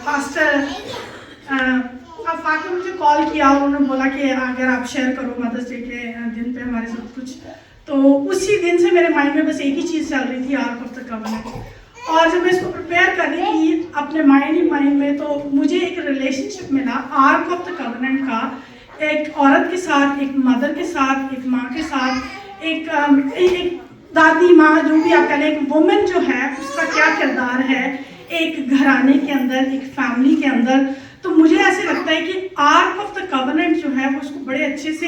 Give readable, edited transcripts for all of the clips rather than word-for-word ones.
Pastor Fatima مجھے کال کیا اور انہوں نے بولا کہ اگر آپ شیئر کرو مدرس ڈے کے دن پہ ہمارے ساتھ کچھ، تو اسی دن سے میرے مائنڈ میں بس ایک ہی چیز چل رہی تھی، آرک آف دا کوننٹ. اور جب میں اس کو پریپیئر کر رہی تھی اپنے مائنڈ میں، تو مجھے ایک ریلیشن شپ ملا آرک آف دا کوننٹ کا، ایک عورت کے ساتھ، ایک مدر کے ساتھ، ایک ماں کے ساتھ، ایک دادی ماں جو بھی آپ کہہ لیں، ایک وومن جو ہے اس کا کیا کردار ہے ایک گھرانے کے اندر، ایک فیملی کے اندر. تو مجھے ایسے لگتا ہے کہ آرک آف دا کوننٹ جو ہے وہ اس کو بڑے اچھے سے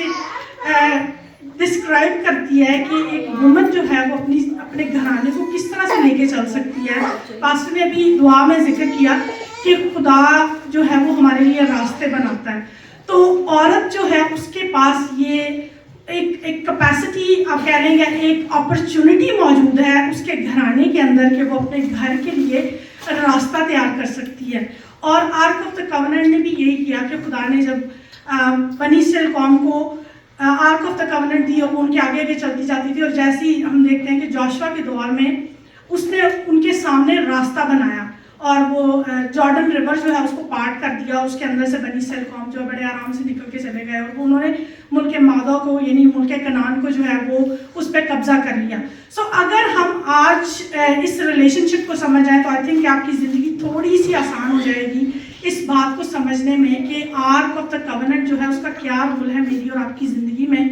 ڈسکرائب کرتی ہے کہ ایک وومن جو ہے وہ اپنے گھرانے کو کس طرح سے لے کے چل سکتی ہے. پاسٹر نے ابھی دعا میں ذکر کیا کہ خدا جو ہے وہ ہمارے لیے راستے بناتا ہے. تو عورت جو ہے اس کے پاس یہ ایک کیپیسٹی آپ کہہ لیں گے، ایک اپرچونٹی موجود ہے اس کے گھرانے کے اندر کہ وہ اپنے گھر کے لیے راستہ تیار کر سکتی ہے. اور آرک آف دا کوننٹ نے بھی یہی کیا کہ خدا نے جب بنی اسرائیل قوم کو آرک آف دا کوننٹ دی اور وہ ان کے آگے چلتی جاتی تھی، اور جیسے ہی ہم دیکھتے ہیں کہ جوشوا کے دور میں اس نے ان کے سامنے راستہ بنایا اور وہ جارڈن ریور جو ہے اس کو پارٹ کر دیا، اس کے اندر سے بنی اسرائیل قوم جو بڑے آرام سے نکل کے چلے گئے، اور انہوں نے ملک مادہ کو یعنی ملک کنعان کو جو ہے وہ اس پہ قبضہ کر لیا. سو اگر ہم آج اس ریلیشن شپ کو سمجھ جائیں تو آئی تھنک کہ آپ کی زندگی تھوڑی سی آسان ہو جائے گی اس بات کو سمجھنے میں کہ آرک آف دا کوننٹ جو ہے اس کا کیا رول ہے میری اور آپ کی زندگی میں،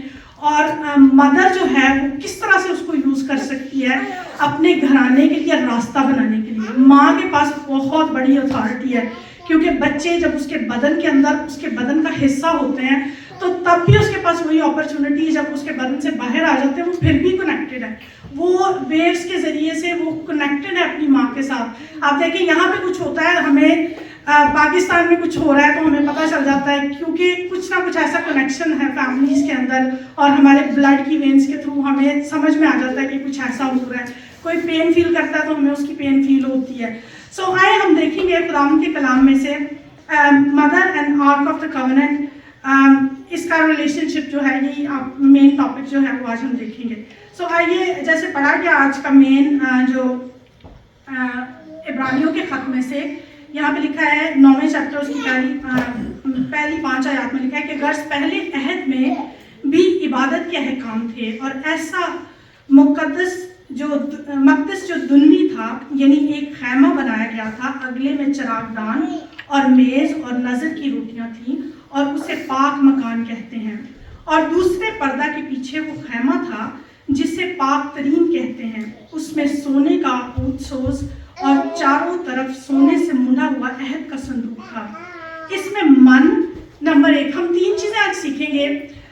اور مدر جو ہے وہ کس طرح سے اس کو یوز کر سکتی ہے اپنے گھرانے کے لیے راستہ بنانے کے لیے. ماں کے پاس بہت بڑی اتھارٹی ہے، کیونکہ بچے جب اس کے بدن کے اندر اس کے بدن کا حصہ ہوتے ہیں تو تب بھی اس کے پاس وہی اپرچونٹی، جب اس کے بدن سے باہر آ جاتے ہیں وہ پھر بھی کنیکٹڈ ہے، وہ ویوز کے ذریعے سے وہ کنیکٹڈ ہے اپنی ماں کے ساتھ. آپ دیکھیں یہاں پہ کچھ ہوتا ہے، ہمیں پاکستان میں کچھ ہو رہا ہے تو ہمیں پتہ چل جاتا ہے، کیونکہ کچھ نہ کچھ ایسا کنیکشن ہے فیملیز کے اندر اور ہمارے بلڈ کی وینز کے تھرو ہمیں سمجھ میں آ جاتا ہے کہ کچھ ایسا ہو رہا ہے. کوئی پین فیل کرتا ہے تو ہمیں اس کی پین فیل ہوتی ہے. سو آئے ہم دیکھیں گے خداوند کے کلام میں سے mother and ark of the covenant, اس کا ریلیشن شپ جو ہے، یہی مین ٹاپک جو ہے وہ آج ہم دیکھیں گے. سو آئیے، جیسے پڑھا گیا آج کا مین جو عبرانیوں کے خط میں سے یہاں پہ لکھا ہے 9ویں چیپٹر اس کی پہلی 5 آیات میں لکھا ہے کہ غرض پہلے عہد میں بھی عبادت کے احکام تھے، اور ایسا مقدس جو دنوی تھا، یعنی ایک خیمہ بنایا گیا تھا، اگلے میں چراغ دان اور میز اور نظر کی روٹیاں تھیں، اور اسے پاک مکان کہتے ہیں. اور دوسرے پردہ کے پیچھے وہ خیمہ تھا جسے پاک ترین کہتے ہیں، اس میں سونے کا عود سوز اور چاروں طرف سونے سے منڈا ہوا عہد کا صندوق تھا. اس میں نمبر 1 ہم 3 چیزیں آج سیکھیں گے،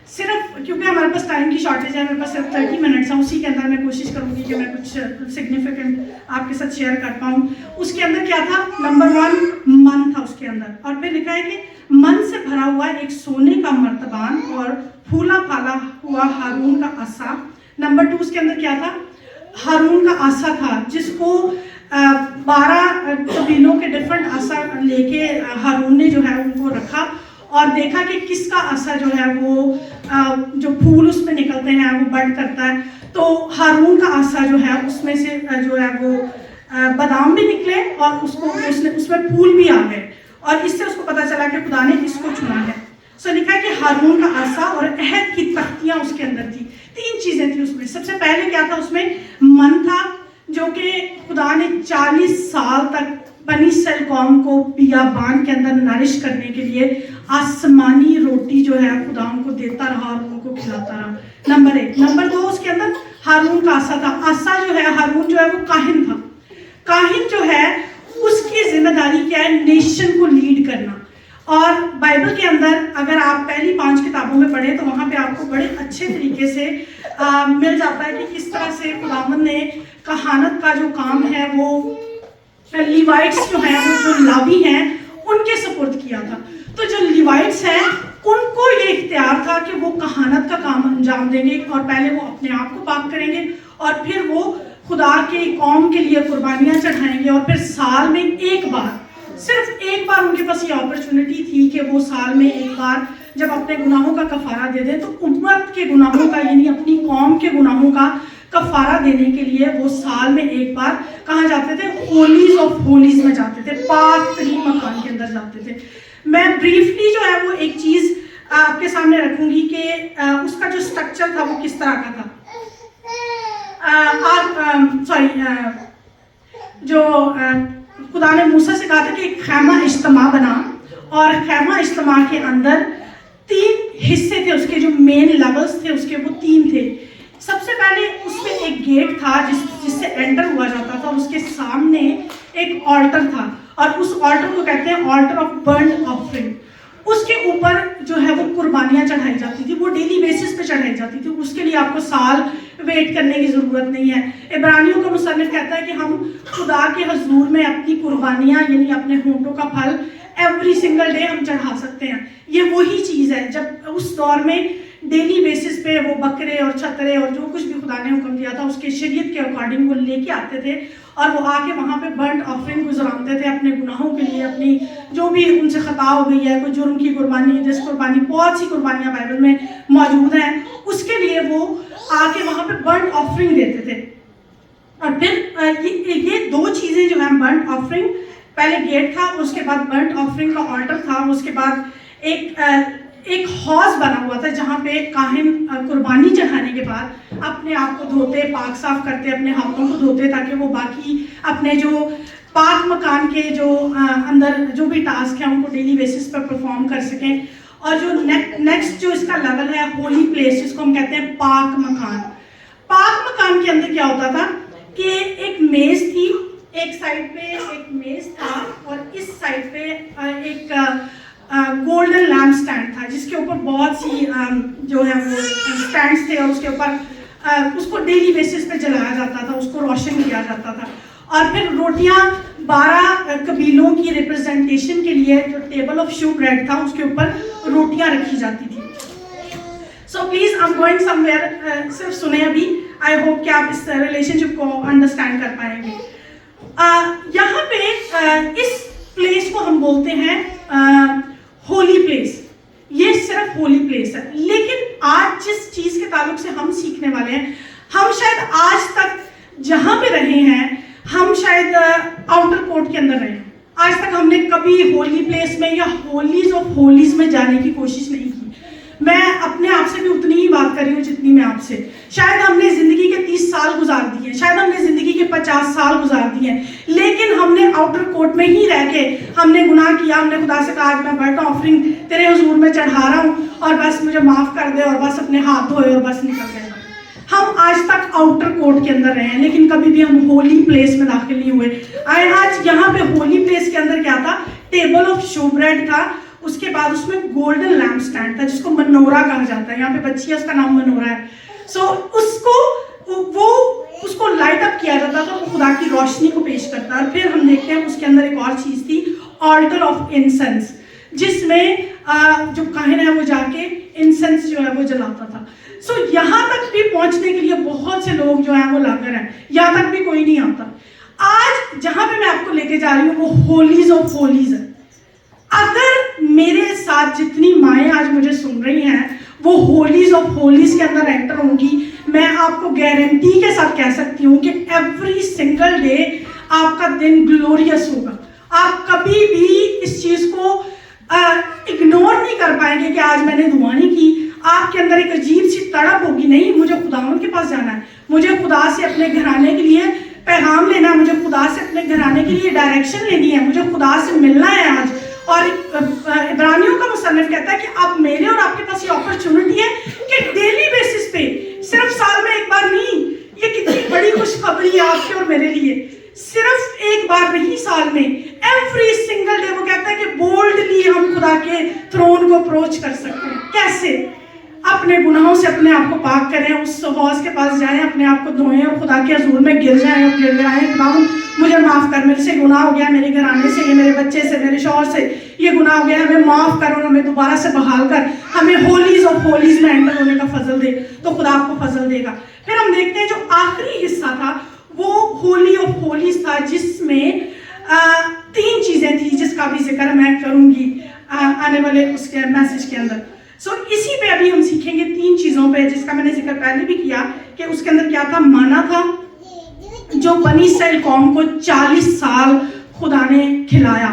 صرف کیونکہ ہمارے پاس ٹائم کی شارٹیج ہے، میرے پاس صرف 30 منٹس ہیں، اسی کے اندر میں کوشش کروں گی کہ میں کچھ سگنیفیکنٹ آپ کے ساتھ شیئر کر پاؤں. اس کے اندر کیا تھا؟ نمبر 1 من تھا اس کے اندر، اور پھر لکھا ہے کہ من سے بھرا ہوا ایک سونے کا مرتبان اور پھولا پھالا ہوا ہارون کا عصا. نمبر 2 اس کے اندر کیا تھا؟ ہارون کا عصا تھا، جس کو 12 قبیلوں کے ڈفرنٹ عصا لے کے ہارون نے جو ہے ان کو رکھا اور دیکھا کہ کس کا عصا جو ہے وہ جو پھول اس میں نکلتے ہیں وہ بڑھ کرتا ہے. تو ہارون کا عصا جو ہے اس میں سے جو ہے وہ بادام بھی نکلے اور اس میں پھول بھی آ گئے، اور اس سے اس کو پتا چلا کہ خدا نے اس کو چنا ہے. سو لکھا ہے کہ ہارون کا عصا اور عہد کی تختیاں اس کے اندر تھی. 3 چیزیں تھیں اس میں. سب سے پہلے کیا تھا اس میں؟ من تھا، جو کہ خدا نے 40 سال تک بنی اسرائیل قوم کو بیابان کے اندر نرش کرنے کے لیے آسمانی روٹی جو ہے خدا ان کو دیتا رہا اور ان کو کھلاتا رہا. نمبر 1. نمبر 2 اس کے اندر ہارون کا عصا تھا. عصا جو ہے، ہارون جو ہے وہ کاہن تھا. کاہن جو ہے اس کی ذمہ داری کیا ہے؟ نیشن کو لیڈ کرنا. اور بائبل کے اندر اگر آپ پہلی 5 کتابوں میں پڑھیں تو وہاں پہ آپ کو بڑے اچھے طریقے سے مل جاتا ہے کہ کس طرح سے خداوند نے کہانت کا جو کام ہے وہ لیوائٹس جو ہیں، وہ جو لاوی ہیں، ان کے سپرد کیا تھا. تو جو لیوائٹس ہیں ان کو یہ اختیار تھا کہ وہ کہانت کا کام انجام دیں گے، اور پہلے وہ اپنے آپ کو پاک کریں گے اور پھر وہ خدا کے قوم کے لیے قربانیاں چڑھائیں گے، اور پھر سال میں ایک بار، صرف ایک بار ان کے پاس یہ اپرچونٹی تھی کہ وہ سال میں ایک بار جب اپنے گناہوں کا کفارہ دے دیں، تو امت کے گناہوں کا یعنی اپنی قوم کے گناہوں کا کفارہ دینے کے لیے وہ سال میں ایک بار کہاں جاتے تھے؟ ہولیز آف ہولیز میں جاتے تھے، پاک ترین مکان اندر جاتے تھے. میں بریفلی جو ہے وہ ایک چیز آپ کے سامنے رکھوں گی کہ اس کا جو اسٹرکچر تھا وہ کس طرح کا تھا. جو خدا نے موسیٰ سے کہا تھا کہ ایک خیمہ اجتماع بنا, اور خیمہ اجتماع کے اندر 3 حصے تھے, اس کے جو مین لیولز تھے اس کے وہ 3 تھے. سب سے پہلے اس میں ایک گیٹ تھا جس سے انٹر ہوا جاتا تھا, اور اس کے سامنے ایک آلٹر تھا, اور اس آلٹر کو کہتے ہیں آلٹر آف برنٹ آفرنگ. اس کے اوپر جو ہے وہ قربانیاں چڑھائی جاتی تھی, وہ ڈیلی بیسس پہ چڑھائی جاتی تھی. اس کے لیے آپ کو سال ویٹ کرنے کی ضرورت نہیں ہے. عبرانیوں کا مصنف کہتا ہے کہ ہم خدا کے حضور میں اپنی قربانیاں یعنی اپنے ہونٹوں کا پھل ایوری سنگل ڈے ہم چڑھا سکتے ہیں. یہ وہی چیز ہے جب اس دور میں ڈیلی بیسس پہ وہ بکرے اور چھترے اور جو کچھ بھی خدا نے حکم دیا تھا اس کے شریعت کے اکارڈنگ وہ لے کے آتے تھے, اور وہ آ کے وہاں پہ برنٹ آفرنگ گزرانتے تھے اپنے گناہوں کے لیے, اپنی جو بھی ان سے خطا ہو گئی ہے, کوئی جرم کی قربانی, جس قربانی, بہت سی قربانیاں بائبل میں موجود ہیں, اس کے لیے وہ آ کے وہاں پہ برنٹ آفرنگ دیتے تھے. اور پھر یہ 2 چیزیں جو ہیں, برنٹ آفرنگ, پہلے گیٹ تھا, اس کے بعد برنٹ آفرنگ کا آلٹر تھا, اس کے بعد ایک حوض بنا ہوا تھا جہاں پہ کاہن قربانی چڑھانے کے بعد اپنے آپ کو دھوتے, پاک صاف کرتے, اپنے ہاتھوں کو دھوتے, تاکہ وہ باقی اپنے جو پاک مکان کے جو اندر جو بھی ٹاسک ہیں ان کو ڈیلی بیسس پر پرفارم کر سکیں. اور جو نیکسٹ جو اس کا لیول ہے ہولی پلیس, جس کو ہم کہتے ہیں پاک مکان. پاک مکان کے اندر کیا ہوتا تھا کہ ایک میز تھی, ایک سائڈ پہ ایک میز تھا, اور اس سائڈ پہ ایک گولڈن لیمپ سٹینڈ تھا جس کے اوپر بہت سی جو ہے وہ سٹینڈس تھے, اور اس کے اوپر اس کو ڈیلی بیسس پہ جلایا جاتا تھا, اس کو روشن کیا جاتا تھا. اور پھر روٹیاں 12 قبیلوں کی ریپرزنٹیشن کے لیے جو ٹیبل آف شو بریڈ تھا اس کے اوپر روٹیاں رکھی جاتی تھی. So please I am going some where, صرف سنیں ابھی, آئی ہوپ کہ آپ اس ریلیشن شپ کو انڈرسٹینڈ کر پائیں گے. یہاں پہ اس پلیس کو ہم بولتے ہیں ہولی پلیس. یہ صرف ہولی پلیس ہے, لیکن آج جس چیز کے تعلق سے ہم سیکھنے والے ہیں, ہم شاید آج تک جہاں پہ رہے ہیں ہم شاید آؤٹر کورٹ کے اندر رہے ہیں. آج تک ہم نے کبھی ہولی پلیس میں یا ہولیز آف ہولیز میں جانے کی کوشش نہیں کی. میں اپنے آپ سے بھی اتنی ہی بات کر رہی ہوں جتنی میں آپ سے. شاید ہم نے زندگی کے 30 سال گزار دیے ہیں, شاید ہم نے زندگی کے 50 سال گزار دیے ہیں, لیکن ہم نے آؤٹر کورٹ میں ہی رہ کے ہم نے گناہ کیا. ہم نے خدا سے کہا آج میں برنٹ آفرنگ تیرے حضور میں چڑھا رہا ہوں, اور بس مجھے معاف کر دے, اور بس اپنے ہاتھ دھوئے اور بس نکل گئے. ہم آج تک آؤٹر کورٹ کے اندر رہے ہیں, لیکن کبھی بھی ہم ہولی پلیس میں داخل نہیں ہوئے. آج یہاں پہ ہولی پلیس کے اندر کیا تھا, ٹیبل آف شو بریڈ تھا, اس کے بعد اس میں گولڈن لیمپ سٹینڈ تھا جس کو منورہ کہا جاتا ہے. یہاں پہ بچی ہے, اس کا نام منورہ ہے. سو اس کو لائٹ اپ کیا جاتا تھا, وہ خدا کی روشنی کو پیش کرتا. اور پھر ہم دیکھتے ہیں اس کے اندر ایک اور چیز تھی, آلٹر آف انسنس, جس میں جو کاہن ہے وہ جا کے انسنس جو ہے وہ جلاتا تھا. سو یہاں تک بھی پہنچنے کے لیے بہت سے لوگ جو ہیں وہ لاگر ہیں, یہاں تک بھی کوئی نہیں آتا. آج جہاں پہ میں آپ کو لے کے جا رہی ہوں وہ ہولیز آف ہولیز ہے. اگر میرے ساتھ جتنی مائیں آج مجھے سن رہی ہیں وہ ہولیز آف ہولیز کے اندر انٹر ہوں گی, میں آپ کو گارنٹی کے ساتھ کہہ سکتی ہوں کہ ایوری سنگل ڈے آپ کا دن گلوریس ہوگا. آپ کبھی بھی اس چیز کو اگنور نہیں کر پائیں گے کہ آج میں نے دعا نہیں کی. آپ کے اندر ایک عجیب سی تڑپ ہوگی, نہیں مجھے خداوند کے پاس جانا ہے, مجھے خدا سے اپنے گھرانے کے لیے پیغام لینا ہے, مجھے خدا سے اپنے گھرانے کے لیے ڈائریکشن لینی ہے, مجھے خدا سے ملنا ہے آج. اور عبرانیوں کا مصنف کہتا ہے کہ اب میرے اور آپ کے پاس یہ اپرچونٹی ہے کہ ڈیلی بیسس پہ, صرف سال میں ایک بار نہیں. یہ کتنی بڑی خوشخبری ہے آپ کے اور میرے لیے. صرف ایک بار نہیں, سال میں ایوری سنگل ڈے. وہ کہتا ہے کہ بولڈلی ہم خدا کے تھرون کو اپروچ کر سکتے ہیں. کیسے؟ اپنے گناہوں سے اپنے آپ کو پاک کریں, اس حوض کے پاس جائیں, اپنے آپ کو دھوئیں اور خدا کے حضور میں گر جائیں اور گر جائیں, خداوند مجھے معاف کر, میرے سے گناہ ہو گیا, میرے گھرانے سے, یہ میرے بچے سے, میرے شوہر سے یہ گناہ ہو گیا, ہمیں معاف کر اور ہمیں دوبارہ سے بحال کر, ہمیں ہولیز آف ہولیز میں انٹر ہونے کا فضل دے. تو خدا آپ کو فضل دے گا. پھر ہم دیکھتے ہیں جو آخری حصہ تھا وہ ہولی آف ہولیز تھا, جس میں 3 چیزیں تھیں جس کا بھی ذکر میں کروں گی آنے والے اس کے میسج کے اندر. سو اسی پہ ابھی ہم سیکھیں گے 3 چیزوں پہ, جس کا میں نے ذکر پہلے بھی کیا کہ اس کے اندر کیا تھا. مانا تھا جو بنی اسرائیل قوم کو 40 سال خدا نے کھلایا.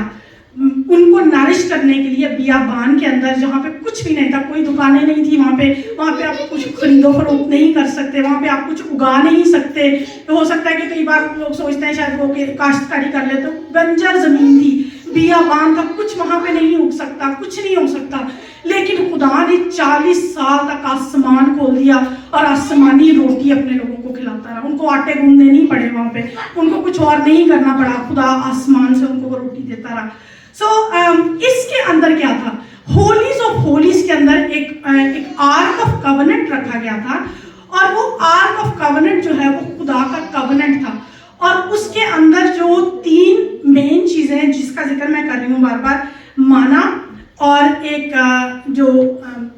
ان کو نرش کرنے کے لیے بیابان کے اندر جہاں پہ کچھ بھی نہیں تھا, کوئی دکانیں نہیں تھی وہاں پہ آپ کچھ خرید و فروخت نہیں کر سکتے, وہاں پہ آپ کچھ اگا نہیں سکتے. ہو سکتا ہے کہ کئی بار لوگ سوچتے ہیں شاید وہ کہ کاشتکاری کر لے, تو بنجر زمین تھی, بیابان تھا, کچھ وہاں پہ نہیں اگ سکتا, کچھ نہیں ہو سکتا. لیکن خدا نے 40 سال تک آسمان کھول دیا اور آسمانی روٹی اپنے لوگوں کو کھلاتا رہا. ان کو آٹے گوندنے نہیں پڑے وہاں پہ, ان کو کچھ اور نہیں کرنا پڑا, خدا آسمان سے ان کو وہ روٹی دیتا رہا. سو اس کے اندر کیا تھا, ہولیز آف ہولیز کے اندر ایک آرک آف کوننٹ رکھا گیا تھا, اور وہ آرک آف کوننٹ جو ہے وہ خدا کا کوننٹ تھا. اور اس کے اندر جو 3 مین چیزیں ہیں جس کا ذکر میں کر رہی ہوں بار بار, مانا, اور ایک جو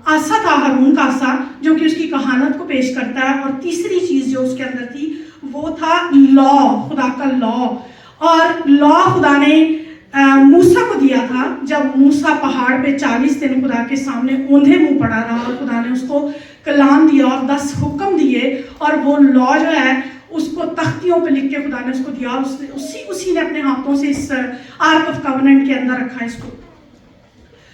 آسا تھا, ہارون کا آسا جو کہ اس کی کہانت کو پیش کرتا ہے, اور تیسری چیز جو اس کے اندر تھی وہ تھا لا, خدا کا لا. اور لا خدا نے موسیٰ کو دیا تھا جب موسیٰ پہاڑ پہ 40 دن خدا کے سامنے اوندھے منہ پڑا رہا, اور خدا نے اس کو کلام دیا اور 10 حکم دیے, اور وہ لا جو ہے اس کو تختیوں پہ لکھ کے خدا نے اس کو دیا, اور اسی نے اپنے ہاتھوں سے اس آرک آف کوننٹ کے اندر رکھا اس کو.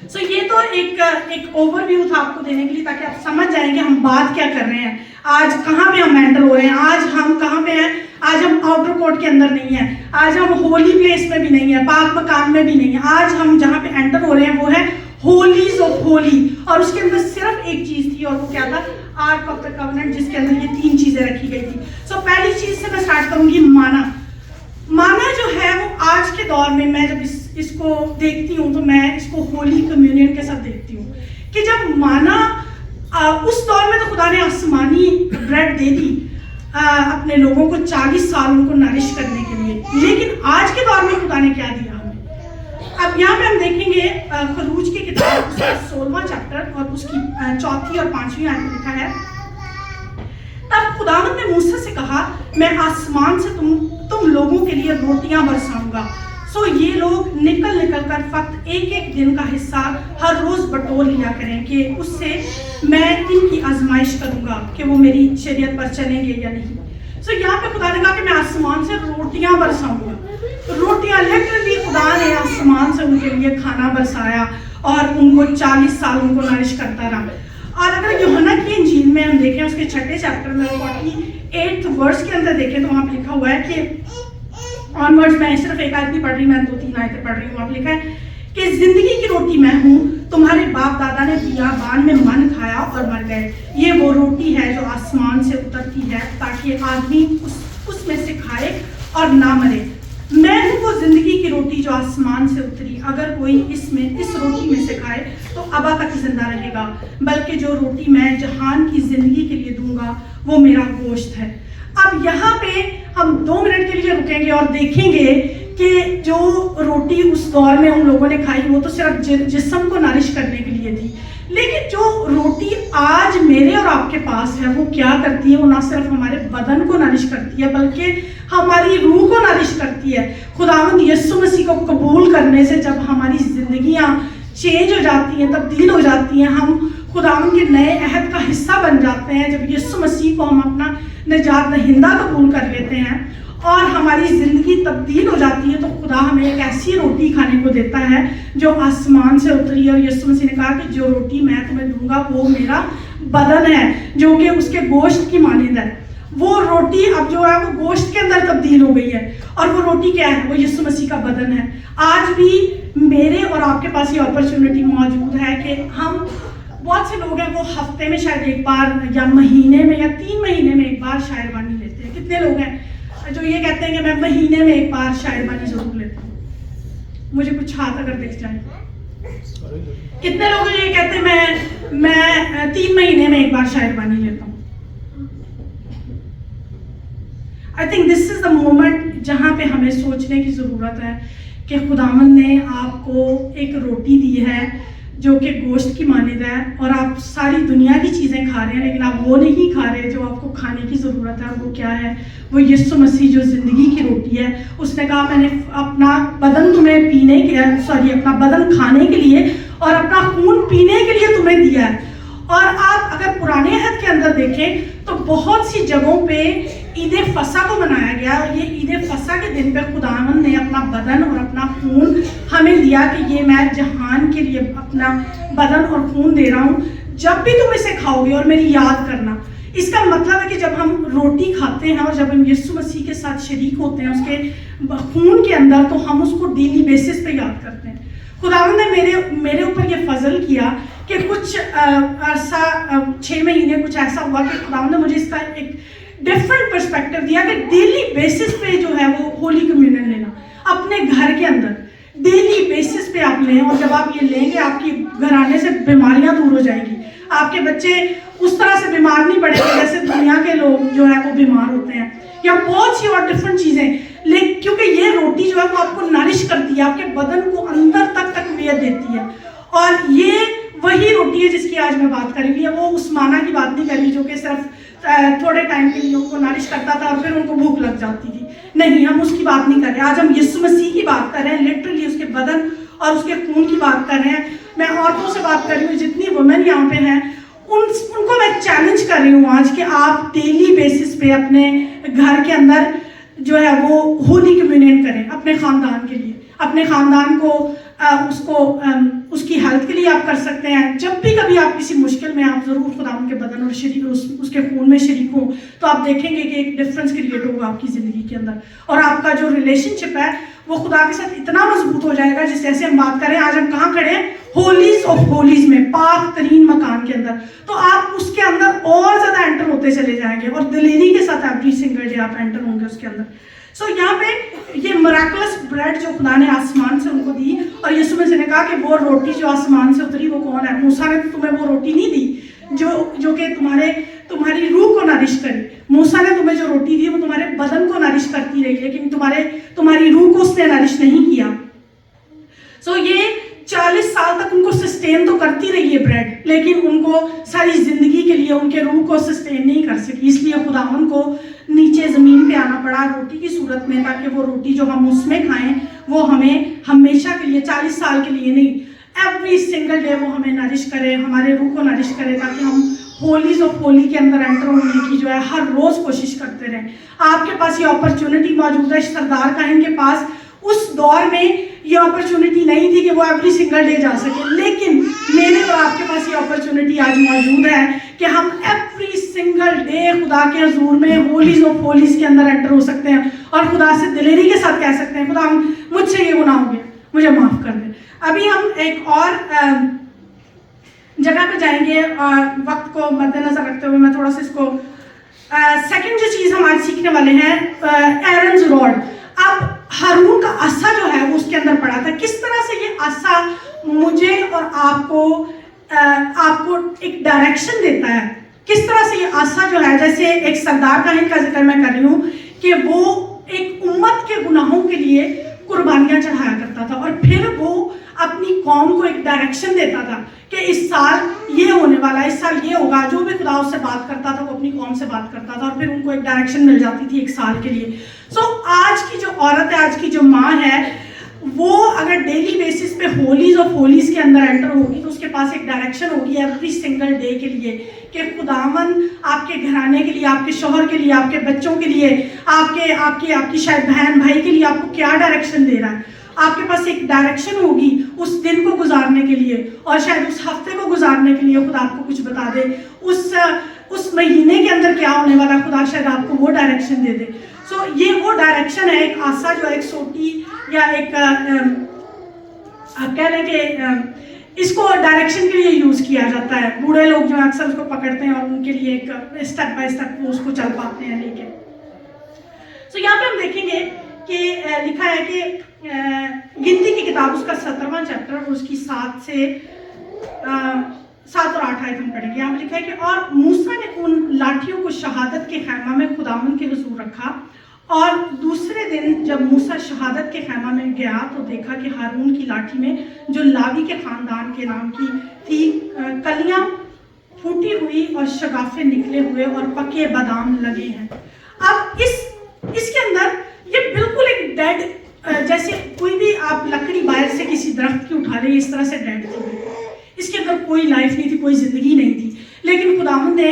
سو یہ تو ایک اوور ویو تھا آپ کو دینے کے لیے, تاکہ آپ سمجھ جائیں کہ ہم بات کیا کر رہے ہیں, آج کہاں پہ ہم انٹر ہو رہے ہیں, آج ہم کہاں پہ ہیں. آج ہم آؤٹر کورٹ کے اندر نہیں ہیں, آج ہم ہولی پلیس میں بھی نہیں ہیں, پاک مکان میں بھی نہیں ہیں. آج ہم جہاں پہ انٹر ہو رہے ہیں وہ ہے ہولیز آف ہولی, اور اس کے اندر صرف ایک چیز تھی, اور وہ کیا تھا, آرک آف دا کوننٹ, جس کے اندر یہ 3 چیزیں رکھی گئی تھی. سو پہلی چیز سے میں سٹارٹ کروں گی, مانا. مانا جو ہے وہ آج کے دور میں جب اس کو دیکھتی ہوں تو میں اس کو ہولی کمیونین کے ساتھ دیکھتی ہوں, کہ جب مانا اس دور میں تو خدا نے آسمانی بریڈ دے دی اپنے لوگوں کو 40 سال ان کو نرش کرنے کے لیے, لیکن آج کے دور میں خدا نے کیا دیا ہمیں. اب یہاں پہ ہم دیکھیں گے خروج کی کتاب اس کا 16واں چیپٹر اور اس کی 4 اور 5 آیت میں لکھا ہے, تب خداوند نے موسیٰ سے کہا, میں آسمان سے تم لوگوں کے لیے روٹیاں برساؤں گا. سو یہ لوگ نکل کر فقط ایک دن کا حصہ ہر روز بٹور لیا کریں, کہ اس سے میں ان کی آزمائش کروں گا کہ وہ میری شریعت پر چلیں گے یا نہیں. سو یہاں پہ خدا نے کہا کہ میں آسمان سے روٹیاں برساؤں گا. روٹیاں لٹرلی خدا نے آسمان سے ان کے لیے کھانا برسایا, اور ان کو 40 سال ان کو نرش کرتا رہا. اور اگر یوحنا کی انجیل میں ہم دیکھیں اس کے 6 چیپٹر میں 48 ورس کے اندر دیکھیں تو وہاں پہ لکھا ہوا ہے کہ آن ورڈز, میں صرف ایک آیت نہیں پڑھ رہی, میں 2-3 آیتیں پڑھ رہی ہوں. وہاں پہ لکھا ہے کہ زندگی کی روٹی میں ہوں, تمہارے باپ دادا نے بیابان میں من کھایا اور مر گئے. یہ وہ روٹی ہے جو آسمان سے اترتی ہے تاکہ آدمی اس میں سے کھائے اور نہ مرے. میں ہوں وہ زندگی کی روٹی جو آسمان سے اتری, اگر کوئی اس روٹی میں سے کھائے تو ابد تک زندہ رہے گا, بلکہ جو روٹی میں جہان کی زندگی کے لیے دوں گا وہ میرا گوشت ہے. اب یہاں پہ ہم 2 منٹ کے لیے رکیں گے اور دیکھیں گے کہ جو روٹی اس دور میں ان لوگوں نے کھائی وہ تو صرف جسم کو نرش کرنے کے لیے تھی, لیکن جو روٹی آج میرے اور آپ کے پاس ہے وہ کیا کرتی ہے, وہ نہ صرف ہمارے بدن کو نرش کرتی ہے بلکہ ہماری روح کو نرش کرتی ہے. خداوند یسوع مسیح کو قبول کرنے سے جب ہماری زندگیاں چینج ہو جاتی ہیں, تبدیل ہو جاتی ہیں, ہم خداوند کے نئے عہد کا حصہ بن جاتے ہیں, جب یسوع مسیح کو ہم اپنا نجات دہندہ قبول کر لیتے ہیں اور ہماری زندگی تبدیل ہو جاتی ہے, تو خدا ہمیں ایک ایسی روٹی کھانے کو دیتا ہے جو آسمان سے اتری. اور یسوع مسیح نے کہا کہ جو روٹی میں تمہیں دوں گا وہ میرا بدن ہے جو کہ اس کے گوشت کی مانند ہے. وہ روٹی اب جو ہے وہ گوشت کے اندر تبدیل ہو گئی ہے, اور وہ روٹی کیا ہے, وہ یسوع مسیح کا بدن ہے. آج بھی میرے اور آپ کے پاس یہ اپرچونٹی موجود ہے کہ ہم, بہت سے لوگ ہیں وہ ہفتے میں شاید ایک بار یا مہینے میں یا 3 مہینے میں ایک بار شاعر بانی لیتے ہیں. کتنے لوگ ہیں جو یہ کہتے ہیں کہ میں مہینے میں ایک بار شاعر بانی ضرور لیتا ہوں؟ مجھے کچھ ہاتھ اگر دکھ جائے. کتنے لوگ جو یہ کہتے ہیں میں 3 مہینے میں ایک بار شاعر بانی لیتا ہوں؟ I think this is the moment جہاں پہ ہمیں سوچنے کی ضرورت ہے کہ خداوند نے آپ کو ایک روٹی دی ہے جو کہ گوشت کی مانند ہے, اور آپ ساری دنیا کی چیزیں کھا رہے ہیں لیکن آپ وہ نہیں کھا رہے جو آپ کو کھانے کی ضرورت ہے. وہ کیا ہے, وہ یسوع مسیح جو زندگی کی روٹی ہے. اس نے کہا میں نے اپنا بدن تمہیں اپنا بدن کھانے کے لیے اور اپنا خون پینے کے لیے تمہیں دیا ہے. اور آپ اگر پرانے عہد کے اندر دیکھیں تو بہت سی جگہوں پہ عید فصح کو منایا گیا، اور یہ عید فصح کے دن پہ خداوند نے اپنا بدن اور اپنا خون ہمیں دیا کہ یہ میں جہان کے لیے اپنا بدن اور خون دے رہا ہوں، جب بھی تم اسے کھاؤ گے اور میری یاد کرنا۔ اس کا مطلب ہے کہ جب ہم روٹی کھاتے ہیں اور جب ہم یسوع مسیح کے ساتھ شریک ہوتے ہیں اس کے خون کے اندر، تو ہم اس کو ڈیلی بیسس پہ یاد کرتے ہیں۔ خداوند نے میرے اوپر یہ فضل کیا کہ کچھ عرصہ 6 مہینے کچھ ایسا ہوا کہ خداوند نے مجھے اس کا ایک ڈفرنٹ پرسپیکٹو دیا کہ ڈیلی بیسس پہ جو ہے وہ ہولی کمیونن لینا اپنے گھر کے اندر، ڈیلی بیسس پہ آپ لیں، اور جب آپ یہ لیں گے آپ کی گھرانے سے بیماریاں دور ہو جائیں گی، آپ کے بچے اس طرح سے بیمار نہیں پڑیں گے جیسے دنیا کے لوگ جو ہے وہ بیمار ہوتے ہیں، یا بہت سی اور ڈفرنٹ چیزیں، لیکن کیونکہ یہ روٹی جو ہے وہ آپ کو نرش کرتی ہے، آپ کے بدن کو اندر تک تقویت دیتی ہے، اور یہ وہی روٹی ہے جس کی آج میں بات کر رہی ہوں۔ وہ اس مانا کی بات نہیں کر رہی جو کہ صرف تھوڑے ٹائم کے لیے ان کو نرش کرتا تھا اور پھر ان کو بھوک لگ جاتی تھی، نہیں، ہم اس کی بات نہیں کر رہے، آج ہم یسوع مسیح کی بات کر رہے ہیں، لٹرلی اس کے بدن اور اس کے خون کی بات کر رہے ہیں۔ میں عورتوں سے بات کر رہی ہوں، جتنی وومن یہاں پہ ہیں ان کو میں چیلنج کر رہی ہوں آج کہ آپ ڈیلی بیسس پہ اپنے گھر کے اندر جو ہے وہ ہولی کمیونین کریں اپنے خاندان کے لیے، اپنے خاندان کو اس کی ہیلتھ کے لیے آپ کر سکتے ہیں۔ جب بھی کبھی آپ کسی مشکل میں آپ ضرور خداوند کے بدن اور شریک اس کے خون میں شریک ہوں، تو آپ دیکھیں گے کہ ایک ڈفرینس کریٹ ہوگا آپ کی زندگی کے اندر، اور آپ کا جو ریلیشن شپ ہے وہ خدا کے ساتھ اتنا مضبوط ہو جائے گا، جس جیسے ہم بات کریں آج ہم کہاں کھڑے ہیں، ہولیز آف ہولیز میں، پاک ترین مکان کے اندر، تو آپ اس کے اندر اور زیادہ انٹر ہوتے چلے جائیں گے، اور دلیری کے ساتھ ایوری سنگل ڈے آپ انٹر ہوں گے اس کے اندر۔ سو یہاں پہ یہ مراکلس بریڈ جو خدا نے آسمان سے ان کو دی، اور یسوع مسیح نے کہا کہ وہ روٹی جو آسمان سے اتری وہ کون ہے؟ موسیٰ نے تمہیں وہ روٹی نہیں دی جو کہ تمہاری روح کو نرش کرے، موسیٰ نے تمہیں جو روٹی دی وہ تمہارے بدن کو نرش کرتی رہی، لیکن تمہاری روح کو اس نے نرش نہیں کیا۔ سو یہ 40 سال تک ان کو سسٹین تو کرتی رہی ہے بریڈ، لیکن ان کو ساری زندگی کے لیے ان کے روح کو سسٹین نہیں کر سکی، اس لیے خداوند کو نیچے زمین پہ آنا پڑا روٹی کی صورت میں، تاکہ وہ روٹی جو ہم اس میں کھائیں وہ ہمیں ہمیشہ کے لیے، 40 سال کے لیے نہیں، ایوری سنگل ڈے وہ ہمیں نرش کرے، ہمارے روح کو نرش کرے، تاکہ ہم ہولیز آف ہولی کے اندر انٹر ہونے کی جو ہے ہر روز کوشش کرتے رہیں۔ آپ کے پاس یہ اپرچونٹی موجود ہے، سردار کاہن کے پاس اس دور میں یہ اپرچونٹی نہیں تھی کہ وہ ایوری سنگل ڈے جا سکے، لیکن میرے اور آپ کے پاس یہ اپرچونٹی آج موجود ہے کہ ہم ایوری سنگل ڈے خدا کے حضور میں ہولیز آف ہولیز کے اندر انٹر ہو سکتے ہیں، اور خدا سے دلیری کے ساتھ کہہ سکتے ہیں خدا مجھ سے یہ گناہ ہو گیا، مجھے معاف کر دیں۔ ابھی ہم ایک اور جگہ پہ جائیں گے، وقت کو مد نظر رکھتے ہوئے میں تھوڑا سا اس کو سیکنڈ جو چیز ہم آج سیکھنے والے ہیں، ایرنز راڈ۔ اب ہارون کا عصا جو ہے وہ اس کے اندر پڑا تھا، کس طرح سے یہ عصا مجھے اور آپ کو ایک ڈائریکشن دیتا ہے، کس طرح سے یہ عصا جو ہے، جیسے ایک سردار کاہن کا ذکر میں کر رہی ہوں کہ وہ ایک امت کے گناہوں کے لیے قربانیاں چڑھایا کرتا تھا، اور پھر وہ اپنی قوم کو ایک ڈائریکشن دیتا تھا کہ اس سال یہ ہونے والا ہے، اس سال یہ ہوگا، جو بھی خدا اس سے بات کرتا تھا وہ اپنی قوم سے بات کرتا تھا، اور پھر ان کو ایک ڈائریکشن مل جاتی تھی ایک سال کے لیے۔ سو آج کی جو عورت ہے، آج کی جو ماں ہے، وہ اگر ڈیلی بیسس پہ ہولیز آف ہولیز کے اندر انٹر ہوگی تو اس کے پاس ایک ڈائریکشن ہوگی ایوری سنگل ڈے کے لیے کہ خداوند آپ کے گھرانے کے لیے، آپ کے شوہر کے لیے، آپ کے بچوں کے لیے، آپ کی شاید بہن بھائی کے لیے آپ کو کیا ڈائریکشن دے رہا ہے۔ آپ کے پاس ایک ڈائریکشن ہوگی اس دن کو گزارنے کے لیے، اور شاید اس ہفتے کو گزارنے کے لیے خدا آپ کو کچھ بتا دے، اس مہینے کے اندر کیا ہونے والا خدا شاید آپ کو وہ ڈائریکشن دے دے۔ سو یہ وہ ڈائریکشن ہے، ایک عصا جو ایک سوٹی یا ایک آپ کہہ لیں کہ اس کو ڈائریکشن کے لیے یوز کیا جاتا ہے، بوڑھے لوگ جو اکثر اس کو پکڑتے ہیں اور ان کے لیے ایک اسٹیپ بائی اسٹیپ وہ اس کو چل پاتے ہیں لے کے۔ سو یہاں پہ ہم دیکھیں گے کہ لکھا ہے کہ گنتی کی کتاب اس کا 17واں چیپٹر اور اس کی 7 اور 8 آیت ہم پڑھیں گے۔ یہاں پہ لکھا ہے کہ اور موسیٰ نے ان لاٹھیوں کو شہادت کے خیمہ میں خداوند کے حضور رکھا، اور دوسرے دن جب موسیٰ شہادت کے خیمہ میں گیا تو دیکھا کہ ہارون کی لاٹھی میں جو لاوی کے خاندان کے نام کی تھی کلیاں پھوٹی ہوئی اور شگافے نکلے ہوئے اور پکے بادام لگے ہیں۔ اب اس کے اندر یہ بالکل ایک ڈیڈ، جیسے کوئی بھی آپ لکڑی باہر سے کسی درخت کی اٹھا لیں، اس طرح سے ڈیڈ تھی، اس کے اندر کوئی لائف نہیں تھی، کوئی زندگی نہیں تھی، لیکن خداوند نے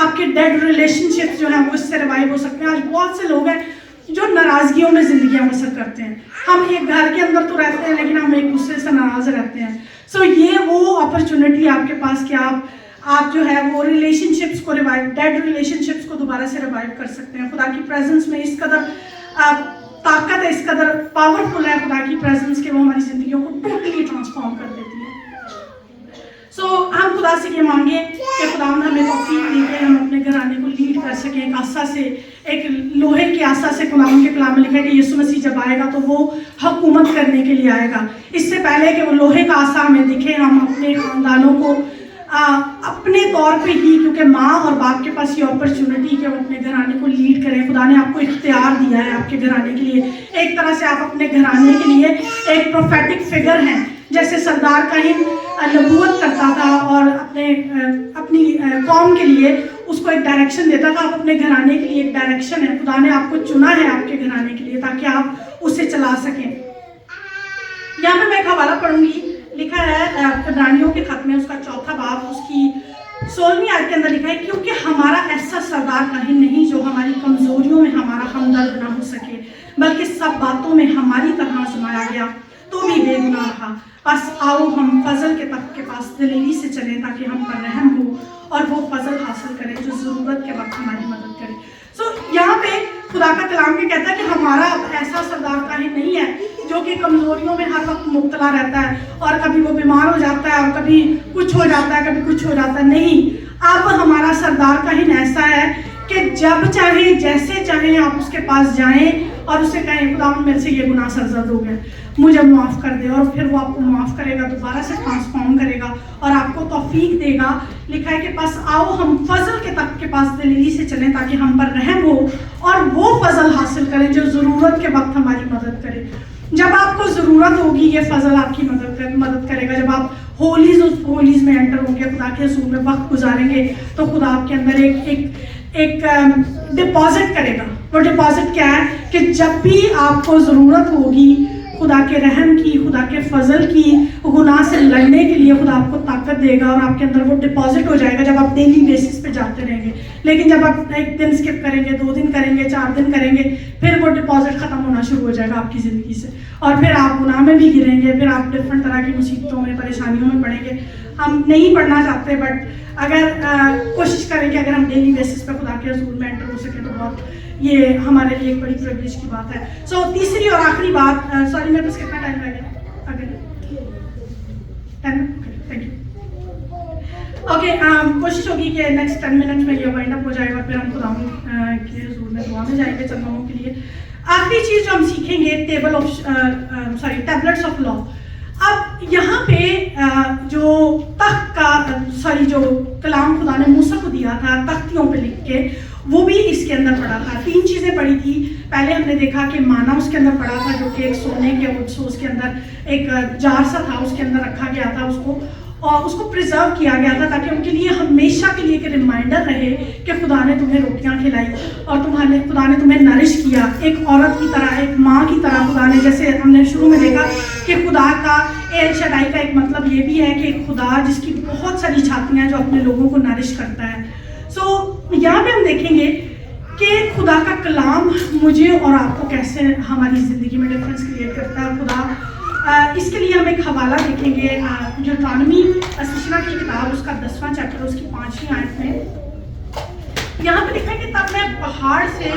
آپ کے ڈیڈ ریلیشن شپس جو ہیں وہ اس سے ریوائو ہو سکتے ہیں. آج بہت سے لوگ ہیں جو ناراضگیوں میں زندگیاں بسر کرتے ہیں. ہم ایک گھر کے اندر تو رہتے ہیں لیکن ہم ایک دوسرے سے ناراض رہتے ہیں. سو یہ وہ اپرچونٹی آپ کے پاس کہ آپ جو ہے وہ ریلیشن شپس کو ریوائو، ڈیڈ ریلیشن شپس کو دوبارہ سے ریوائو کر سکتے ہیں. خدا کی پریزنس میں اس قدر طاقت ہے، اس قدر پاورفل ہے خدا کی پریزنس کہ وہ ہماری زندگیوں کو ٹوٹلی ٹرانسفارم کر دیتی ہے. سو ہم خدا سے یہ مانگیں کہ خدا ہمیں توفیق دے کے ہم اپنے گھرانے کو لیڈ کر سکیں ایک آسا سے، ایک لوہے کے آسا سے. قرآن کے کلام میں لکھا ہے کہ یسوع مسیح جب آئے گا تو وہ حکومت کرنے کے لیے آئے گا. اس سے پہلے کہ وہ لوہے کا آسا ہمیں دکھے، ہم اپنے خاندانوں کو اپنے طور پہ ہی، کیونکہ ماں اور باپ کے پاس یہ اپرچونٹی کہ وہ اپنے گھرانے کو لیڈ کریں. خدا نے آپ کو اختیار دیا ہے آپ کے گھرانے کے لیے. ایک طرح سے آپ اپنے گھرانے کے لیے ایک پروفیٹک فگر ہیں. جیسے سردار کاہن نبوت کرتا تھا اور اپنی قوم کے لیے اس کو ایک ڈائریکشن دیتا تھا، آپ اپنے گھرانے کے لیے ایک ڈائریکشن ہے. خدا نے آپ کو چنا ہے آپ کے گھرانے کے لیے تاکہ آپ اسے چلا سکیں. یہاں پہ میں ایک حوالہ پڑھوں گی. لکھا ہے عبرانیوں کے خط میں اس کا 4 باب اس کی 16ویں آیت کے اندر لکھا ہے کیونکہ ہمارا ایسا سردار کاہن نہیں جو ہماری کمزوریوں میں ہمارا ہمدرد نہ ہو سکے، بلکہ سب باتوں میں ہماری طرح آزمایا گیا تو بھی بے گناہ رہا. بس آؤ ہم فضل کے تخت کے پاس دلیری سے چلیں تاکہ ہم پر رحم ہو اور وہ فضل حاصل کرے جو ضرورت کے وقت ہماری مدد کرے. سو یہاں پہ خدا کا کلام بھی کہتا ہے کہ ہمارا ایسا سردار کاہن نہیں ہے جو کہ کمزوریوں میں ہر وقت مبتلا رہتا ہے اور کبھی وہ بیمار ہو جاتا ہے اور کبھی کچھ ہو جاتا ہے، کبھی کچھ ہو جاتا ہے. نہیں، اب ہمارا سردار کاہن ایسا ہے کہ جب چاہیں جیسے چاہیں آپ اس کے پاس جائیں اور اسے کہیں خدا میرے سے یہ گناہ سرزد ہو گیا، مجھے معاف کر دے، اور پھر وہ آپ کو معاف کرے گا، دوبارہ سے ٹرانسفارم کرے گا اور آپ کو توفیق دے گا. لکھا ہے کہ بس آؤ ہم فضل کے تخت کے پاس دلیری سے چلیں تاکہ ہم پر رحم ہو اور وہ فضل حاصل کریں جو ضرورت کے وقت ہماری مدد کرے. جب آپ کو ضرورت ہوگی یہ فضل آپ کی مدد کرے گا. جب آپ ہولیز میں انٹر ہوں گے، خدا کے حضور میں وقت گزاریں گے، تو خدا آپ کے اندر ایک ڈپازٹ کرے گا. وہ ڈپازٹ کیا ہے کہ جب بھی آپ کو ضرورت ہوگی خدا کے رحم کی، خدا کے فضل کی، گناہ سے لڑنے کے لیے خدا آپ کو طاقت دے گا اور آپ کے اندر وہ ڈپازٹ ہو جائے گا جب آپ ڈیلی بیسس پہ جاتے رہیں گے. لیکن جب آپ ایک دن اسکپ کریں گے، 2 دن کریں گے، 4 دن کریں گے، پھر وہ ڈپازٹ ختم ہونا شروع ہو جائے گا آپ کی زندگی سے اور پھر آپ گناہ میں بھی گریں گے، پھر آپ ڈفرنٹ طرح کی مصیبتوں میں، پریشانیوں میں پڑیں گے. ہم نہیں پڑھنا چاہتے، بٹ اگر کوشش کریں کہ اگر ہم ڈیلی بیسس پہ خدا کے حضور میں انٹر ہو سکیں تو بہت یہ ہمارے لیے ایک بڑی پریویلیج کی بات ہے. سو تیسری اور آخری بات، سوری میرے پاس کتنا ٹائم رہ گیا؟ اگر 10 تھینک یو. اوکے، کوشش ہوگی کہ نیکسٹ 10 منٹ میں یہ وائنڈ اپ ہو جائے گا، پھر ہم خدا کے حضور میں دعا میں جائیں گے چند لوگوں کے لیے. آخری چیز جو ہم سیکھیں گے ٹیبلٹس آف لا. اب یہاں پہ جو تخت کا جو کلام خدا نے موسیٰ کو دیا تھا تختیوں پہ لکھ کے، وہ بھی اس کے اندر پڑا تھا. 3 چیزیں پڑی تھی. پہلے ہم نے دیکھا کہ مانا اس کے اندر پڑا تھا جو کہ ایک سونے کے اس کے اندر ایک جار سا تھا، اس کے اندر رکھا گیا تھا اور اس کو پریزرو کیا گیا تھا تاکہ ان کے لیے ہمیشہ کے لیے ایک ریمائنڈر رہے کہ خدا نے تمہیں روٹیاں کھلائی اور خدا نے تمہیں نرش کیا ایک عورت کی طرح، ایک ماں کی طرح. خدا نے، جیسے ہم نے شروع میں دیکھا کہ خدا کا ایل شدائی کا ایک مطلب یہ بھی ہے کہ خدا جس کی بہت ساری چھاتیاں ہیں جو اپنے لوگوں کو نرش کرتا ہے. سو یہاں پہ ہم دیکھیں گے کہ خدا کا کلام مجھے اور آپ کو کیسے ہماری زندگی میں ڈفرینس کریٹ کرتا ہے. خدا اس کے لیے ہم ایک حوالہ دیکھیں گے ڈیوٹرانومی سشنا کی کتاب، اس کا 10واں چیپٹر، اس کی 5ویں آیت میں. یہاں پہ لکھا ہے کہ تب میں پہاڑ سے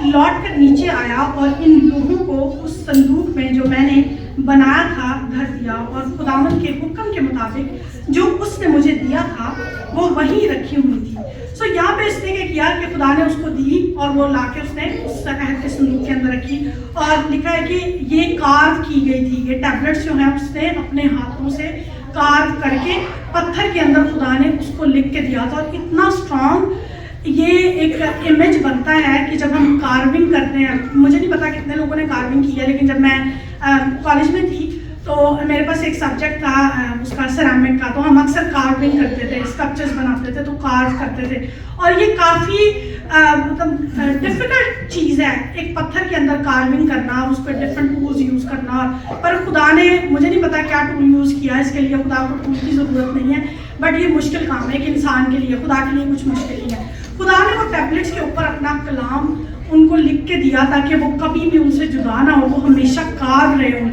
لوٹ کر نیچے آیا اور ان لوگوں کو اس صندوق میں جو میں نے بنایا تھا دھر دیا اور خداوند کے حکم کے مطابق جو اس نے مجھے دیا تھا وہ وہیں رکھی ہوئی تھی. سو یہاں پہ اس نے کیا کیا کہ خدا نے اس کو دی اور وہ لا کے اس نے اس عہد کے صندوق کے اندر رکھی اور لکھا ہے کہ یہ کارو کی گئی تھی. یہ ٹیبلٹس جو ہیں اس نے اپنے ہاتھوں سے کارو کر کے پتھر کے اندر خدا نے اس کو لکھ کے دیا تھا. اور اتنا اسٹرانگ یہ ایک امیج بنتا ہے کہ جب ہم کارونگ کرتے ہیں، مجھے نہیں پتا کتنے لوگوں نے کارونگ کی ہے، لیکن جب میں کالج میں تھی تو میرے پاس ایک سبجیکٹ تھا اس کا سیرامک کا، تو ہم اکثر کارونگ کرتے تھے، اسکلپچرز بناتے تھے تو کارو کرتے تھے. اور یہ کافی مطلب ڈفیکلٹ چیز ہے ایک پتھر کے اندر کارونگ کرنا اور اس پہ ڈفرینٹ ٹولز یوز کرنا، پر خدا نے مجھے نہیں پتا کیا ٹول یوز کیا اس کے لیے، خدا کو ٹول کی ضرورت نہیں ہے، بٹ یہ مشکل کام ہے ایک انسان کے لیے، خدا کے لیے کچھ مشکل نہیں ہے۔ خدا نے وہ ٹیبلٹس کے اوپر اپنا کلام ان کو لکھ کے دیا تاکہ وہ کبھی بھی ان سے جدا نہ ہو، وہ ہمیشہ کار رہے ان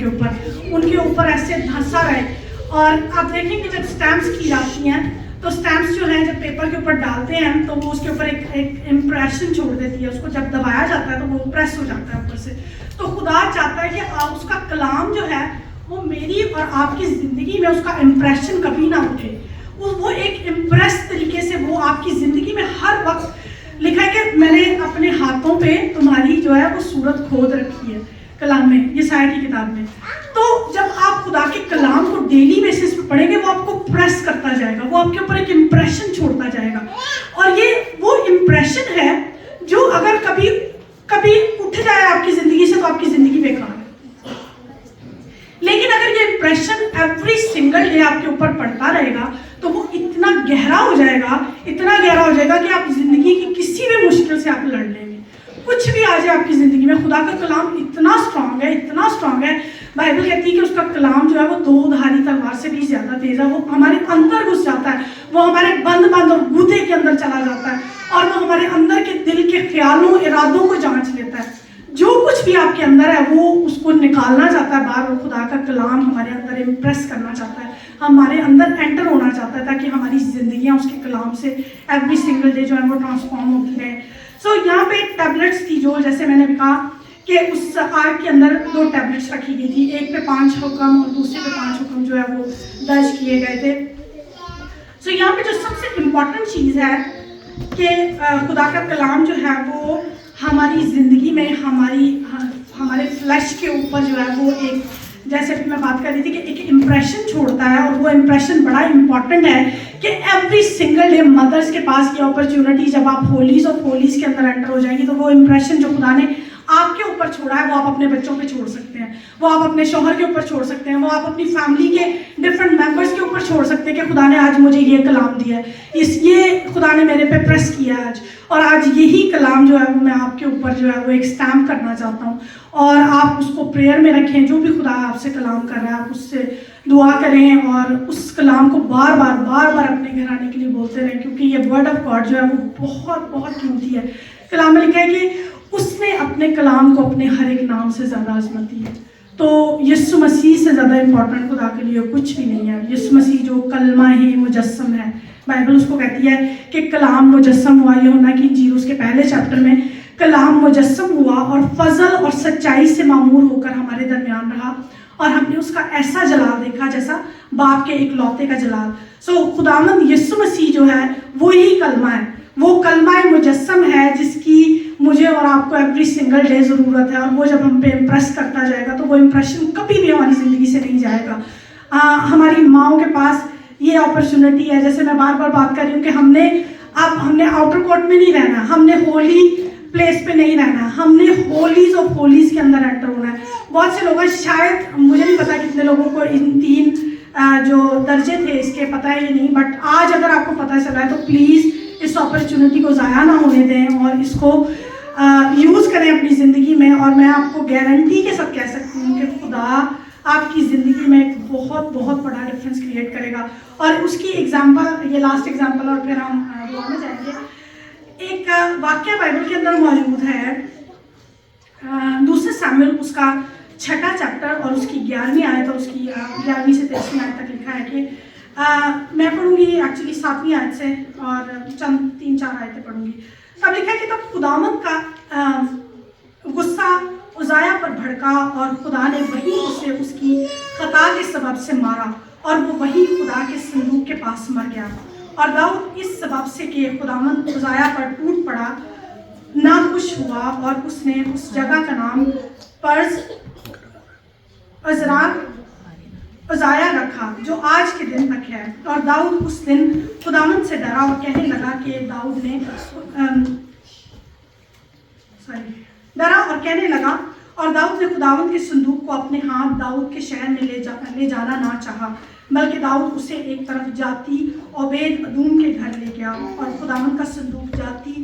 کے اوپر ایسے دھنسا رہے۔ اور آپ دیکھیں کہ جب اسٹیمپس کی جاتی ہیں تو اسٹیمپس جو ہیں جب پیپر کے اوپر ڈالتے ہیں تو وہ اس کے اوپر ایک امپریشن چھوڑ دیتی ہے، اس کو جب دبایا جاتا ہے تو وہ پریس ہو جاتا ہے اوپر سے۔ تو خدا چاہتا ہے کہ اس کا کلام جو ہے وہ میری اور آپ کی زندگی میں اس کا امپریشن کبھی نہ اٹھے، وہ ایک امپریس طریقے سے وہ آپ کی زندگی میں ہر وقت لکھا ہے کہ میں نے اپنے ہاتھوں پہ تمہاری جو ہے وہ صورت کھود رکھی ہے کلام میں، یسایا کی کتاب میں۔ تو جب آپ خدا کے کلام کو ڈیلی بیسس پہ پڑھیں گے وہ آپ کو پریس کرتا جائے گا، وہ آپ کے اوپر ایک امپریشن چھوڑتا جائے گا، اور یہ وہ امپریشن ہے جو اگر کبھی اٹھ جائے آپ کی زندگی سے تو آپ کی زندگی بیکار ہے۔ لیکن اگر یہ امپریشن ایوری سنگل ڈے آپ کے اوپر پڑتا رہے گا تو وہ اتنا گہرا ہو جائے گا کہ آپ زندگی کی کسی بھی مشکل سے آپ لڑ لیں گے، کچھ بھی آ جائے آپ کی زندگی میں۔ خدا کا کلام اتنا اسٹرانگ ہے، بائبل کہتی ہے کہ اس کا کلام جو ہے وہ دو دھاری تلوار سے بھی زیادہ تیز ہے، وہ ہمارے اندر گھس جاتا ہے، وہ ہمارے بند اور گودے کے اندر چلا جاتا ہے، اور وہ ہمارے اندر کے دل کے خیالوں ارادوں کو جانچ لیتا ہے، جو کچھ بھی آپ کے اندر ہے وہ اس کو نکالنا چاہتا ہے باہر، اور خدا کا کلام ہمارے اندر امپریس کرنا چاہتا ہے، ہمارے اندر انٹر ہونا چاہتا ہے تاکہ ہماری زندگیاں اس کے کلام سے ایوری سنگل ڈے جو ہے وہ ٹرانسفارم ہوتی رہیں۔ سو یہاں پہ ٹیبلٹس تھی جو جیسے میں نے کہا کہ اس آرٹ کے اندر 2 ٹیبلٹس رکھی گئی تھی، ایک پہ 5 حکم اور دوسرے پہ 5 حکم جو ہے وہ درج کیے گئے تھے۔ سو یہاں پہ جو سب سے امپورٹنٹ چیز ہے کہ خدا کا کلام جو ہے وہ ہماری زندگی میں ہمارے فلیش کے اوپر جو ہے وہ ایک، جیسے میں بات کر رہی تھی کہ ایک امپریشن چھوڑتا ہے، اور وہ امپریشن بڑا امپورٹنٹ ہے کہ ایوری سنگل ڈے مدرس کے پاس یہ اپرچونٹی، جب آپ ہوليز آف ہوليز کے اندر انٹر ہو جائیں گی تو وہ امپریشن جو خدا نے آپ کے اوپر چھوڑا ہے وہ آپ اپنے بچوں پہ چھوڑ سکتے ہیں، وہ آپ اپنے شوہر کے اوپر چھوڑ سکتے ہیں، وہ آپ اپنی فیملی کے ڈفرینٹ ممبرس کے اوپر چھوڑ سکتے ہیں کہ خدا نے آج مجھے یہ کلام دیا ہے، یہ خدا نے میرے پہ پریس کیا ہے آج، اور آج یہی کلام جو ہے وہ میں آپ کے اوپر جو ہے وہ ایک اسٹیمپ کرنا چاہتا ہوں، اور آپ اس کو پریئر میں رکھیں، جو بھی خدا آپ سے کلام کر رہا ہے آپ اس سے دعا کریں اور اس کلام کو بار بار اپنے گھر آنے کے لیے بولتے رہیں، کیونکہ یہ ورڈ آف گاڈ جو ہے وہ بہت قیمتی ہے۔ کلام میں لکھا ہے کہ اس نے اپنے کلام کو اپنے ہر ایک نام سے زیادہ عظمت دی ہے، تو یسوع مسیح سے زیادہ امپورٹنٹ خدا کے لیے کچھ بھی نہیں ہے۔ یسوع مسیح جو کلمہ ہی مجسم ہے، بائبل اس کو کہتی ہے کہ کلام مجسم ہوا، یوحنا کی انجیل اس کے پہلے چیپٹر میں، کلام مجسم ہوا اور فضل اور سچائی سے معمور ہو کر ہمارے درمیان رہا، اور ہم نے اس کا ایسا جلال دیکھا جیسا باپ کے اکلوتے کا جلال۔ سو خداوند یسوع مسیح جو ہے وہی کلمہ ہے، وہ کلمہ مجسم ہے جس کی مجھے اور آپ کو ایوری سنگل ڈے ضرورت ہے، اور وہ جب ہم پہ امپریس کرتا جائے گا تو وہ امپریشن کبھی بھی ہماری زندگی سے نہیں جائے گا۔ ہماری ماؤں کے پاس یہ اپرچونٹی ہے، جیسے میں بار بات کر رہی ہوں کہ ہم نے آؤٹر کورٹ میں نہیں رہنا، ہم نے ہولی پلیس پہ نہیں رہنا، ہم نے ہوليز آف ہوليز کے اندر انٹر ہونا ہے۔ بہت سے لوگ ہیں، شاید مجھے نہیں پتا کتنے لوگوں کو ان 3 جو درجے تھے اس کے پتہ ہے یا نہیں، بٹ آج اگر آپ کو پتہ چلا ہے تو پلیز اس اپرچونٹی کو ضائع نہ ہونے دیں اور اس کو یوز کریں اپنی زندگی میں، اور میں آپ کو گارنٹی کے ساتھ کہہ سکتی ہوں کہ خدا آپ کی زندگی میں ایک بہت بڑا ڈفرینس کریٹ کرے گا۔ اور اس کی ایگزامپل، یہ لاسٹ ایگزامپل اور پھر ہم دعا میں جائیں گے۔ ایک واقعہ بائبل کے اندر موجود ہے، 2 ساموئیل اس کا 6واں چیپٹر اور اس کی 11ویں آیت اور اس کی 11ویں سے 23ویں آیت تک لکھا ہے کہ میں پڑھوں گی ایکچولی 7ویں آیت سے اور چند 3-4 آیتیں پڑھوں گی۔ تب لکھا ہے کہ تب خداوند کا غصہ عزایہ پر بھڑکا اور خدا نے وہی اسے اس کی خطا کے سبب سے مارا، اور وہ وہی خدا کے صندوق کے پاس مر گیا، اور داؤد اس سبب سے کہ خداوند عزایہ پر ٹوٹ پڑا ناخوش ہوا، اور اس نے اس جگہ کا نام پرز عزایہ رکھا جو آج کے دن تک ہے۔ اور داؤد اس دن خداوند سے ڈرا اور کہنے لگا کہ داؤد نے خداوند کے صندوق کو اپنے ہاتھ داؤد کے شہر میں لے جانا نہ چاہا، بلکہ داؤد اسے ایک طرف جاتی عبید ادوم کے گھر لے گیا، اور خداوند کا صندوق جاتی